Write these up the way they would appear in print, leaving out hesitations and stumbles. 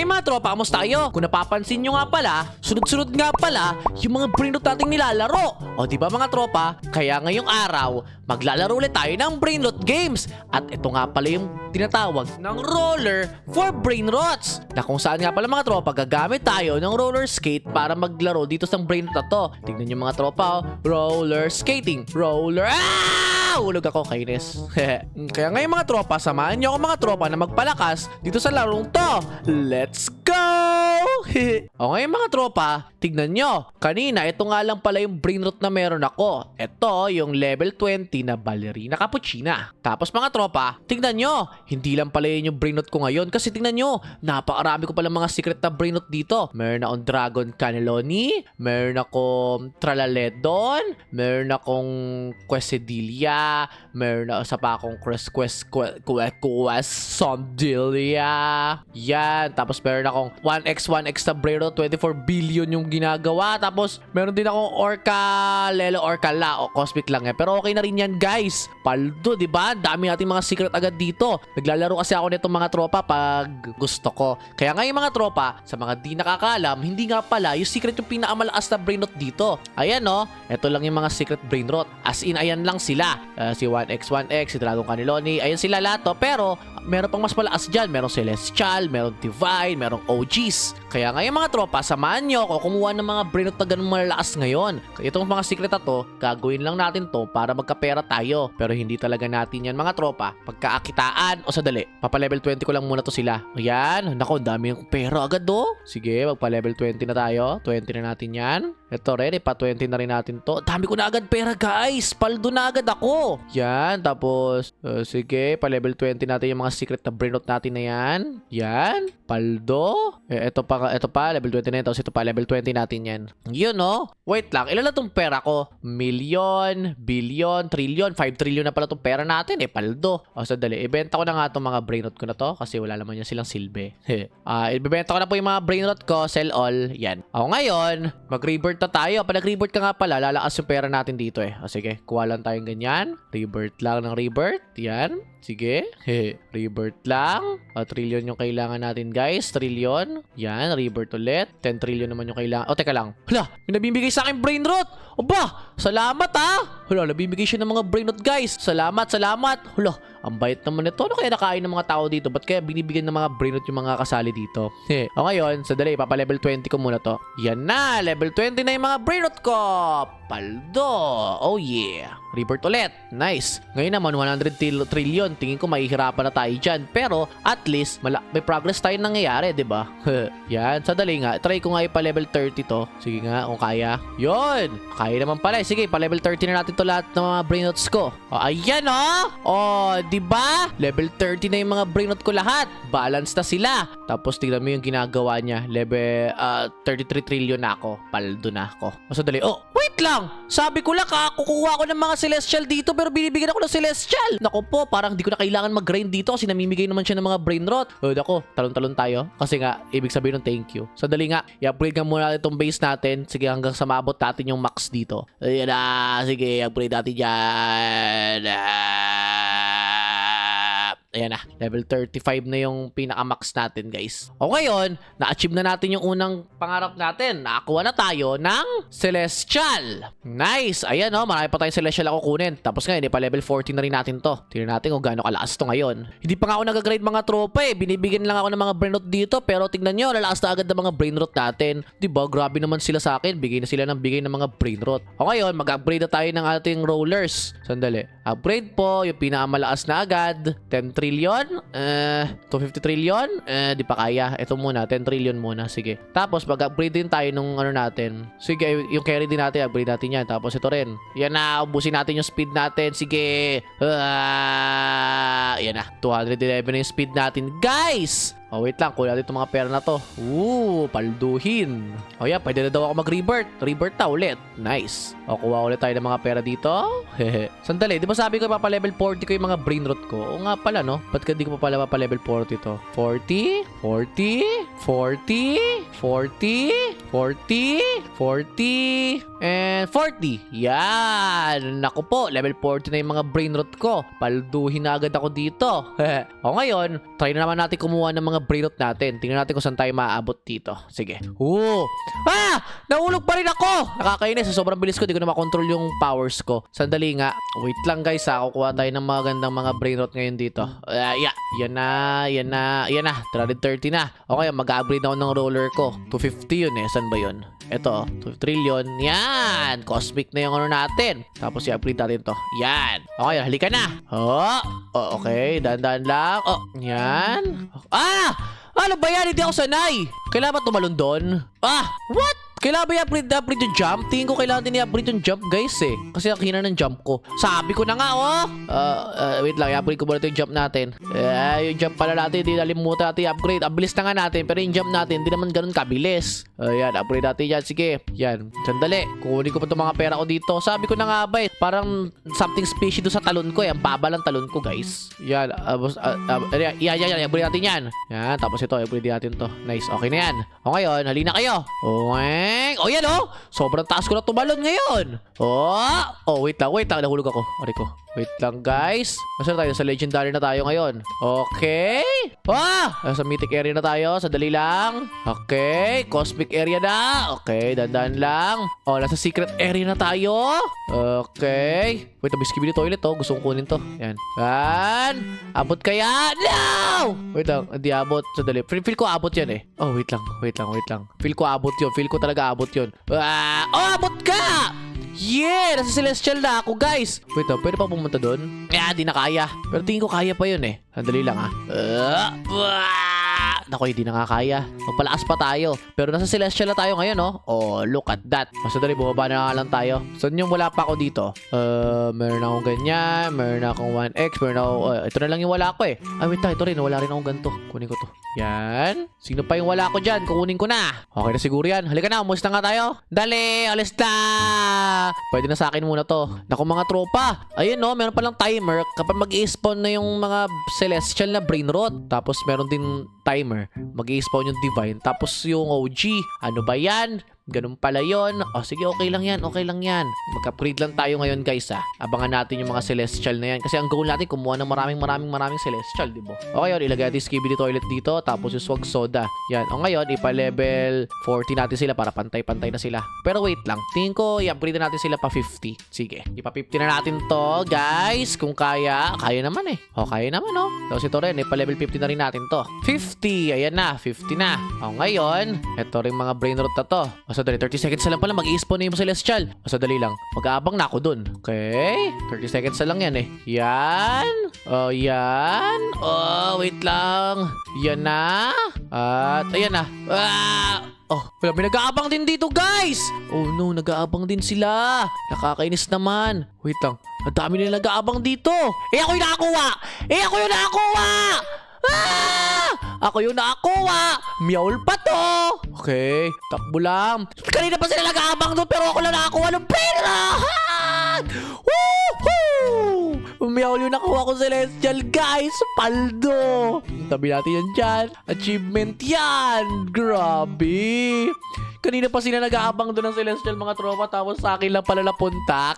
Ay mga tropa, kamusta kayo? Kung napapansin nyo nga pala, sunod-sunod nga pala yung mga brainrot nating nilalaro. O di ba mga tropa? Kaya ngayong araw, maglalaro ulit tayo ng brainrot games. At ito nga pala yung tinatawag ng roller for brainrots. Na kung saan nga pala mga tropa, gagamit tayo ng roller skate para maglaro dito sa brainrot na to. Tignan nyo mga tropa, roller skating, roller... Hulog ako, kainis. Kaya ngayon mga tropa, samahan nyo ako mga tropa na magpalakas dito sa larong to. Let's go! O ngayon mga tropa, tignan nyo. Kanina, ito nga lang pala yung brainrot na meron ako. Ito yung level 20 na ballerina cappuccina. Tapos mga tropa, tignan nyo. Hindi lang pala yun yung brainrot ko ngayon. Kasi tignan nyo, napakarami ko pala mga secret na brainrot dito. Meron akong dragon cannelloni. Meron akong tralaledon. Meron akong quesadilla. Meron na sa pa akong Sondilia. Yan. Tapos meron akong 1x na brainrot. 24 billion yung ginagawa. Tapos meron din akong Lelo Orcala. O cosmic lang eh. Pero okay na rin yan guys. Paldo, diba? Dami natin mga secret agad dito. Naglalaro kasi ako nitong mga tropa pag gusto ko. Kaya ngayon mga tropa, sa mga di nakakaalam, hindi nga pala yung secret yung pinakamalakas na brainrot dito. Ayan no. Ito lang yung mga secret brainrot. As in, ayan lang sila. Si 1x, si Dragon Cannelloni, ayan sila lahat to. Pero meron pang mas malakas dyan. Merong Celestial, merong Divine, merong OGs. Kaya ngayon mga tropa, samahan nyo ako kumuha ng mga brainrot na ganun malalakas ngayon. Itong mga secret na to, gagawin lang natin to para magkapera tayo. Pero hindi talaga natin yan mga tropa. Pagkaakitaan, o sadali, papalevel 20 ko lang muna to sila. Ayan, nako, dami yung pera agad do. Sige, magpa-level 20 na tayo. 20 na natin yan. Ito rin, ipa-20 na rin natin to. Dami ko na agad pera guys. Paldo na agad ako. Yan, tapos, sige, pa-level 20 natin yung mga secret na brainrot natin na yan. Yan, paldo. Ito pa, level 20 na yun. Tapos ito pa, level 20 natin yan. Yun, no? Wait lang, ilan na itong pera ko? Million, billion, trillion, 5 trillion na pala itong pera natin paldo. O, sadali, ibenta ko na nga itong mga brainrot ko na to kasi wala naman yan silang silbi. Ibibenta ko na po yung mga brainrot ko, sell all, yan. O, ngayon, mag-rebirth na tayo. Pag nag-rebirth ka nga pala, lalakas yung pera natin dito O, sige, kuha lang tayong ganyan. Rebirth lang ng rebirth, yan. Sige, rebirth lang. Trillion yung kailangan natin guys, trillion. Yan, rebirth ulit. 10 trillion naman yung kailangan. O, teka lang. Hala, may nabibigay sa akin brainrot. Aba, salamat Hala, nabibigay siya ng mga brainrot guys. Salamat. Hala, ang bait naman ito. Ano kaya nakain ng mga tao dito? Ba't kaya binibigyan ng mga brainrot yung mga kasali dito? O ngayon, sadali, papalevel 20 ko muna to. Yan na, level 20 na yung mga brainrot ko. Paldo. Oh yeah. Rebirth ulit. Nice. Ngayon naman, 100 trillion. Tingin ko mahihirapan na tayo dyan. Pero, at least, may progress tayo nangyayari, diba? Yan. Sadali nga. Try ko nga ipa-level 30 to. Sige nga, kung kaya. Yun. Kaya naman pala. Sige, pa-level 30 na natin to lahat ng mga brainrots ko. O, ayan o. Diba? Level 30 na yung mga brainrot ko lahat. Balance na sila. Tapos, tignan mo yung ginagawa niya. Level 33 trillion na ako. Paldo na ako. O, sadali. Oh, wait lang. Sabi ko lang kukuha ko ng mga celestial dito pero binibigyan ako ng celestial. Nako po, parang di ko na kailangan mag-grind dito kasi namimigay naman siya ng mga brainrot. Nako, talon-talon tayo. Kasi nga, ibig sabihin ng thank you. Sadali nga, i-upgrade nga muna natin itong base natin. Sige, hanggang sa maabot natin yung max dito. Ayan na. Sige, upgrade natin dyan. Ayan na, level 35 na yung pinaka-max natin guys. O ngayon, na-achieve na natin yung unang pangarap natin. Nakakuha na tayo ng Celestial. Nice! Ayan marami pa tayong Celestial ako kunin. Tapos ngayon, pa level 14 na rin natin to. Tignan natin kung gaano kalakas to ngayon. Hindi pa nga ako nag-grade mga tropa Binibigyan lang ako ng mga brainrot dito. Pero tignan nyo, lalakas na agad ng mga brainrot natin. Diba? Grabe naman sila sa akin. Bigay na sila ng bigay ng mga brainrot. O ngayon, mag-upgrade na tayo ng ating rollers. Sandali. Upgrade po, yung pinakamalakas na agad. 10 trillion? 250 trillion? Di pa kaya. Ito muna, 10 trillion muna. Sige. Tapos, mag-upgrade din tayo nung ano natin. Sige, yung carry din natin, upgrade natin yan. Tapos, ito rin. Yan na, ubusin natin yung speed natin. Sige. Yan na, 211 na yung speed natin. Guys! Oh, wait lang. Kuha natin itong mga pera na to. Palduhin. O yan, pwede na daw ako mag-rebirth. Rebirth na ulit. Nice. O, kuha ulit tayo ng mga pera dito. Sandali, di ba sabi ko papalevel 40 ko yung mga brainrot ko? O nga pala, no? Ba't ka di ko pa pala papalevel 40 to? 40? 40? 40? 40? 40, 40, and 40. Yan. Naku po, level 40 na yung mga brain rot ko. Palduhin na agad ako dito. O ngayon, try na naman natin kumuha ng mga brain rot natin. Tingnan natin kung saan tayo maaabot dito. Sige. Nahulog pa rin ako! Nakakainis. Sa sobrang bilis ko, di ko na makontrol yung powers ko. Sandali nga. Wait lang guys ha. Kukuha tayo ng magandang mga brain rot ngayon dito. Yan na. 330 na. Okay, mag-upgrade ako ng roller ko. 250 yun eh. Saan ba yun? Ito, 2 trillion. Yan! Cosmic na yung ano natin. Tapos i-upgrade natin to. Yan. Okay, halika na. Okay. Dahan-dahan lang. Yan. Ano ba yan? Hindi ako sanay. Kailangan ba tumalon doon? What? Kailangan ba i-upgrade yung jump? Tingin ko kailangan din i-upgrade yung jump guys eh. Kasi ang hina ng jump ko. Sabi ko na nga wait lang, i-upgrade ko muna ito yung jump natin. Yung jump pala natin, hindi nalimutan natin i-upgrade. Ang bilis na nga natin, pero yung jump natin, hindi naman ganun kabilis. Yan, upgrade natin yan. Sige, yan. Sandali, kukunin ko pa itong mga pera ko dito. Sabi ko na nga ba parang something special doon sa talon ko. Ang baba lang talon ko guys. Yan, yan, upgrade natin yan. Yan, tapos ito, upgrade natin to. Nice, okay na yan. O ngayon, halina kayo. Yan sobrang taas ko na tumalon ngayon. Wait lang, nahulog ako. Aray ko. Wait lang guys. Nasaan tayo? Sa legendary na tayo ngayon. Okay. Sa mythic area na tayo. Sadali lang. Okay. Cosmic area na. Okay. Dandan lang. Nasa secret area na tayo. Okay. Wait, biskibili toilet Gusto kong kunin to. Yan. Abot kaya? No! Wait lang. Hindi abot. Sadali. Feel ko abot yan eh. Wait lang. Feel ko abot yun. Feel ko talaga abot yun. Abot ka! Yeah! Nasa celestial na ako, guys. Wait lang, pwede pa pumunta doon? Di na kaya. Pero tingin ko kaya pa yun eh. Sandali lang Naku, hindi na nga kaya. Magpalakas pa tayo. Pero nasa celestial na tayo ngayon, look at that. Mas dali, bumaba na nga lang tayo. Saan yung wala pa ako dito? Meron akong ganyan. Meron akong 1x. Meron ako... ito na lang yung wala ko eh. Wait lang. Ito rin. Wala rin akong ganito. Kunin ko to. Yan. Sino pa yung wala ko dyan? Kukunin ko na. Okay na siguro yan. Halika na. Umus na nga tayo. Dali. Alis na. Pwede na sa akin muna to. Naku mga tropa. Ayun meron palang timer. Kapag mag-i-spawn na yung mga celestial na brain rot. Tapos meron din timer. Mag-i-spawn yung divine. Tapos yung OG. Ano ba yan? Ganun pala yun. Sige, okay lang yan. Mag-upgrade lang tayo ngayon guys Abangan natin yung mga celestial na yan. Kasi ang goal natin, kumuha ng maraming celestial, diba? Okay yun, ilagay natin skibidi toilet dito. Tapos yung swag soda. Yan. Ngayon, ipa-level 40 natin sila para pantay-pantay na sila. Pero wait lang. Tingin ko, i-upgrade natin sila pa 50. Sige. Ipa-50 na natin to, guys. Kung kaya. Kaya naman eh. Kaya naman Tapos ito rin, ipa-level 50 na rin natin to. 50. Ayan na. 50 na. Ngayon, ito rin mga brain rot na to. Dali, 30 seconds na lang pala mag-i-spawn na yung celestial. Dali lang. Mag-aabang na ako dun. Okay. 30 seconds na lang yan eh. Yan. Yan. Wait lang. Yan na. At ayan na. Wala, may nag-aabang din dito guys. No, nag-aabang din sila. Nakakainis naman. Wait lang. Ang dami nila nag-aabang dito. Ako yung nakakuha. Ako yung nakakuha. Meowl pa to. Okay, takbo lang. Kanina pa sila nag-aabang doon pero ako lang nakakuha ng pera. Woohoo! Meowl yung nakuha ko celestial guys. Paldo. Tabi natin yan dyan. Achievement yan. Grabe. Kanina pa sila nag-aabang doon ng celestial mga tropa. Tapos sa akin lang pala napunta.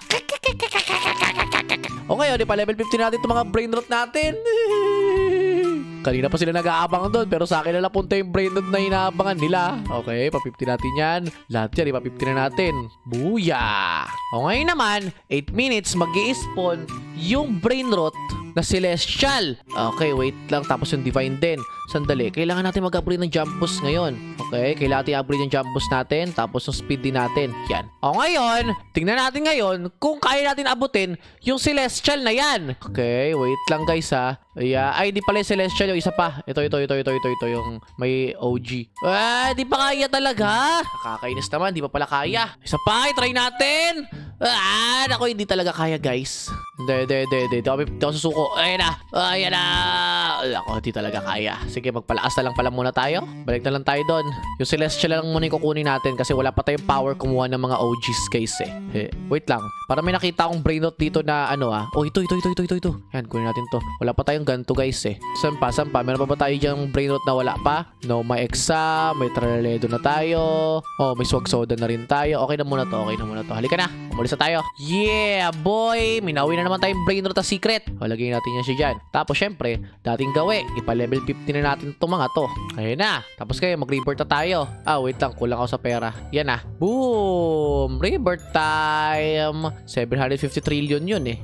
Ngayon, pa level 50 natin itong mga brain rot natin. Kanina pa sila nag-aabang doon pero sa akin na napunta yung brain rot na inaabangan nila. Okay, pa 50 natin yan. Lahat yan, ipa 50 na natin. Booyah! Ngayon naman, 8 minutes mag-i-spawn yung brain rot na celestial. Okay, wait lang. Tapos yung divine din. Sandali, kailangan natin mag-upgrade ng jump boost ngayon. Okay, kailangan natin i-upgrade yung jump boost natin. Tapos yung speed din natin. Yan. Ngayon, tingnan natin ngayon kung kaya natin abutin yung celestial na yan. Okay, wait lang guys Ay, di pala yung celestial. Yung isa pa. Ito. Yung may OG. Di pa kaya talaga. Nakakainis naman. Di pa pala kaya. Isa pa, try natin. Naku, hindi talaga kaya guys. Hindi ako susuko. Ayan na. Ako, hindi talaga kaya. Sige, magpalakas na lang pala muna tayo. Balik na lang tayo doon. Yung celestial lang muna yung kukunin natin kasi wala pa tayong power kumuha ng mga OGs guys Wait lang. Para may nakita akong brain rot dito na ito. Yan, kunin natin to. Wala pa tayong yung ganito guys eh. Saan pa? Meron pa ba tayo diyang brain rot na wala pa? No, may exam, may tralaledo na tayo. Oh, may swag soda na rin tayo. Okay na muna to. Halika na. Umalis na tayo. Yeah, boy! Minawi na naman tayong brain rot na secret. O, lagyan natin yan siya dyan. Tapos, syempre, dating gawi. Ipa-level 50 na natin itong mga to. Ayun na. Tapos kayo, mag-rebirth na tayo. Wait lang. Kulang ako sa pera. Yan na. Boom! Rebirth time! 750 trillion yun eh.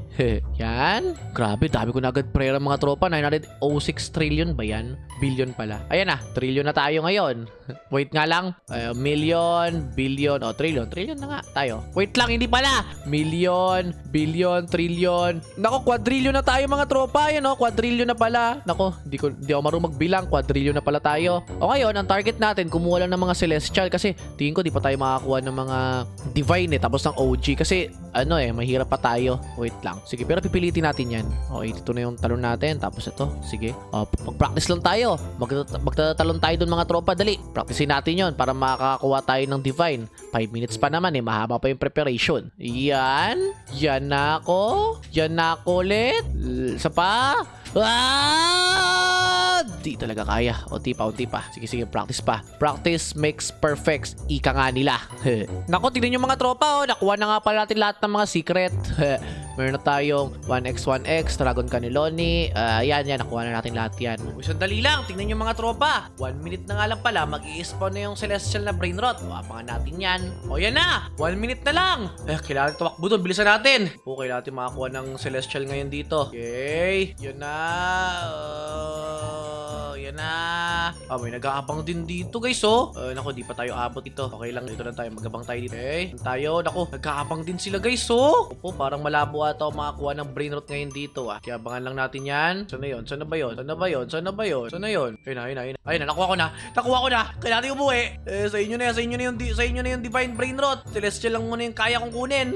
Yan. Grabe, dami ko na agad pera mga tropa. 906 trillion ba yan? Billion pala. Ayan na. Trillion na tayo ngayon. Wait nga lang. Million, billion, trillion. Trillion na nga tayo. Wait lang, hindi pala. Million, billion, trillion. Nako, quadrillion na tayo mga tropa. Yan quadrillion na pala. Nako, di ako marunong magbilang. Quadrillion na pala tayo. O ngayon, ang target natin, kumuha lang ng mga celestial kasi tingin ko di pa tayo makakuha ng mga divine tapos ng OG kasi mahirap pa tayo. Wait lang. Sige, pero pipilitin natin yan. Okay, ito na yung talon natin. Tapos ito. Sige. Mag-practice lang tayo. Magtatalon tayo dun mga tropa. Dali. Practicein natin yon para makakakuha tayo ng divine. 5 minutes pa naman mahaba pa yung preparation. Yan. Yan na ako. Yan na ako ulit. Isa pa. Di talaga kaya. Unti pa. Sige, practice pa. Practice makes perfect. Ika nga nila. Nako, tignan yung mga tropa. Nakuha na nga pala natin lahat ng mga secret. Meron na tayong 1x, Dragon Cannelloni. Yan. Nakuha na natin lahat yan. Sandali lang. Tignan yung mga tropa. 1 minute na nga lang pala. Mag-i-spawn na yung celestial na brain rot. Abangan natin yan. Yan na. 1 minute na lang. Kailangan tumakbo doon. Bilisan natin. Okay, natin makakuha ng celestial ngayon dito. Okay. Yan na. Yan na. May nag-aabang din dito guys Nako, di pa tayo abot ito. Okay lang, dito lang tayo. Mag-abang tayo dito. Tayo. Nako, nag-aabang din sila guys Opo, parang malabo ata ako makakuha ng brain rot ngayon dito Kaya abangan lang natin yan. Saan na yun? Saan na ba yun? Ayun na, nakuha ko na. Kaya natin umuwi. Sa inyo na yung divine brain rot. Celestial lang muna yung kaya kong kunin.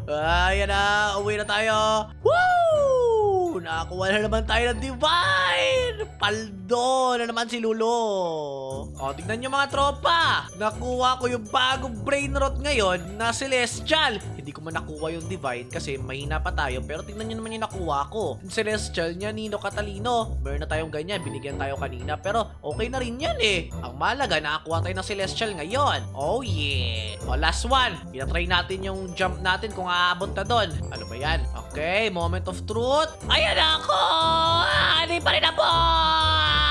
Ayan na. Uwi na tayo. Woo! Nakakuha na naman tayo ng divine! Paldo na naman si Lulo. Tignan nyo mga tropa. Nakuha ko yung bagong brain rot ngayon na celestial. Hindi ko man nakuha yung divine kasi mahina pa tayo. Pero tignan nyo naman yung nakuha ko. Yung celestial niya, Nino Catalino. Meron na tayong ganyan. Binigyan tayo kanina. Pero okay na rin yan Ang malaga, nakakuha tayo ng celestial ngayon. Oh yeah. Last one. Pinatry natin yung jump natin kung aabot na doon. Ano ba yan? Okay, moment of truth. Ayan ako! Hindi pa rin abot!